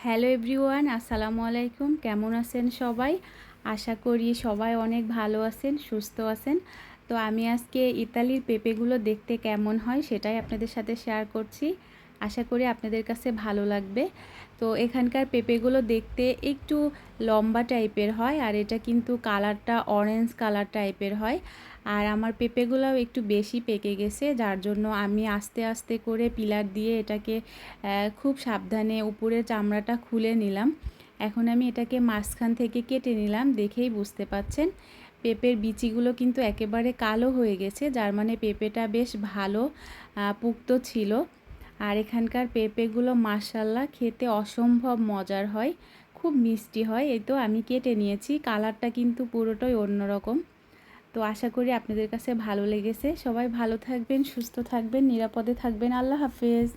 Hello everyone, আসসালামু আলাইকুম। কেমন আছেন সবাই? আশা করি সবাই অনেক ভালো আছেন, সুস্থ আছেন। তো আমি আজকে ইতালির পেঁপেগুলো দেখতে কেমন হয় সেটাই আপনাদের সাথে শেয়ার করছি। আশা করি আপনাদের কাছে ভালো লাগবে। তো এখানকার পেঁপেগুলো দেখতে একটু লম্বা টাইপের হয়, আর এটা কিন্তু কালারটা অরেঞ্জ কালার টাইপের হয়। আর আমার পেঁপেগুলোও একটু বেশি পেকে গেছে, যার জন্য আমি আস্তে আস্তে করে পিলার দিয়ে এটাকে খুব সাবধানে উপরের চামড়াটা খুলে নিলাম। এখন আমি এটাকে মাঝখান থেকে কেটে নিলাম, দেখেই বুঝতে পাচ্ছেন পেঁপের বিচিগুলো কিন্তু একেবারে কালো হয়ে গেছে, যার মানে পেঁপেটা বেশ ভালো পুক্ত ছিল। আর এখানকার পেঁপেগুলো মাশাআল্লাহ খেতে অসম্ভব মজার হয়, খুব মিষ্টি হয়। এই তো আমি কেটে নিয়েছি, কালারটা কিন্তু পুরোটাই অন্যরকম। তো আশা করি আপনাদের কাছে ভালো লেগেছে। সবাই ভালো থাকবেন, সুস্থ থাকবেন, নিরাপদে থাকবেন। আল্লাহ হাফেজ।